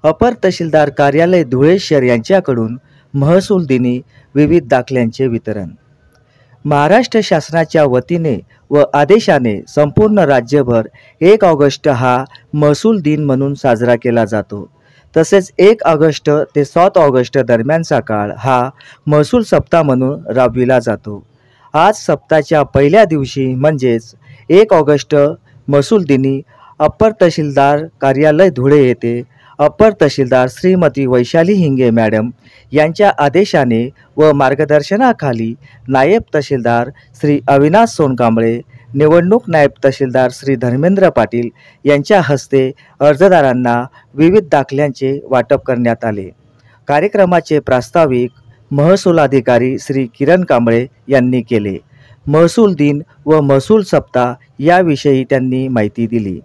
अपर तहसीलदार कार्यालय धुळे शहर यांच्याकडून महसूल दिनी विविध दाखल्यांचे वितरण। महाराष्ट्र शासनाच्या वतीने व आदेशाने संपूर्ण राज्यभर 1 ऑगस्ट हा महसूल दिन म्हणून साजरा केला जातो। तसेच 1 ऑगस्ट ते 7 ऑगस्ट दरम्यानचा काळ हा महसूल सप्ताह म्हणून राबविला जातो। आज सप्ताहाच्या पहिल्या दिवशी म्हणजेच 1 ऑगस्ट महसूल दिनी अपर तहसीलदार कार्यालय धुळे येथे अपर तहसीलदार श्रीमती वैशाली हिंगे मॅडम यांच्या आदेशाने व मार्गदर्शनाखाली नायब तहसीलदार श्री अविनाश सोनकांबळे, निवडणूक नायब तहसीलदार श्री धर्मेंद्र पाटील यांच्या हस्ते अर्जदारांना विविध दाखल्यांचे वाटप करण्यात आले। कार्यक्रमाचे प्रास्ताविक महसूल अधिकारी श्री किरण कांबळे यांनी केले। महसूल दिन व महसूल सप्ताह याविषयी त्यांनी माहिती दिली।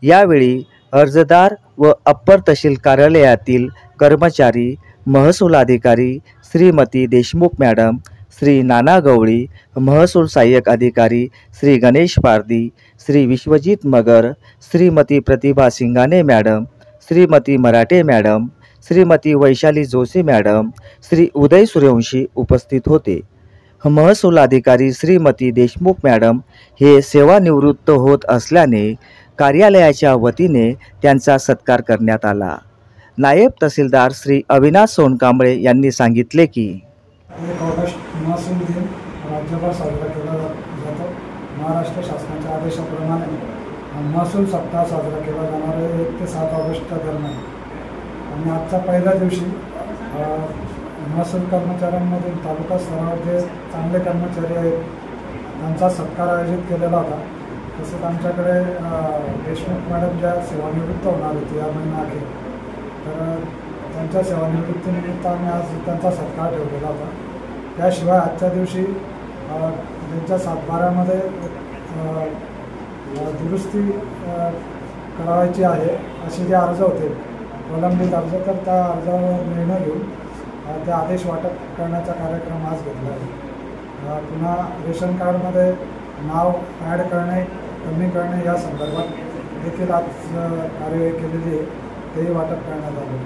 यावेळी अर्जदार व अप्पर तहसील कार्यालयातील कर्मचारी, महसूल अधिकारी श्रीमती देशमुख मॅडम, श्री नाना गवळी, महसूल सहाय्यक अधिकारी श्री गणेश पारदी, श्री विश्वजित मगर, श्रीमती प्रतिभा सिंगाने मॅडम, श्रीमती मराठे मॅडम, श्रीमती वैशाली जोशी मॅडम, श्री उदय सूर्यवंशी उपस्थित होते। महसूल अधिकारी श्रीमती देशमुख मॅडम हे सेवानिवृत्त होत असल्याने कार्यालयाच्या वतीने त्यांचा सत्कार करण्यात आला। नायब तहसीलदार श्री अविनाश सोनकांबळे यांनी सांगितले की 1 ऑगस्ट महसूल दिन राज्यभर साजरा केला जातो। महाराष्ट्र शासनाच्या आदेशाप्रमाणे महसूल सप्ताह साजरा केला जाणार आहे 1 ते 7 ऑगस्ट दरम्यान। आणि आजच्या पहिल्या दिवशी महसूल कर्मचाऱ्यांमधून तालुका स्तरावर जे चांगले कर्मचारी आहेत त्यांचा सत्कार आयोजित केलेला होता। तसेच आमच्याकडे देशमुख मॅडम ज्या सेवानिवृत्त होणार होती या महिन्याअखेर, तर त्यांच्या सेवानिवृत्तीनिमित्त आम्ही आज त्यांचा सत्कार ठेवलेला होता। त्याशिवाय आजच्या दिवशी ज्यांच्या सातबाऱ्यामध्ये दुरुस्ती करावायची आहे असे जे अर्ज होते प्रलंबित अर्ज, तर त्या अर्जावर निर्णय घेऊन ते आदेश वाटप करण्याचा कार्यक्रम आज घेतला आहे। पुन्हा रेशन कार्डमध्ये नाव ॲड करणे, कमी करणे या संदर्भात देखील आज कार्यवाही केलेली आहे, तेही वाटप करण्यात आले।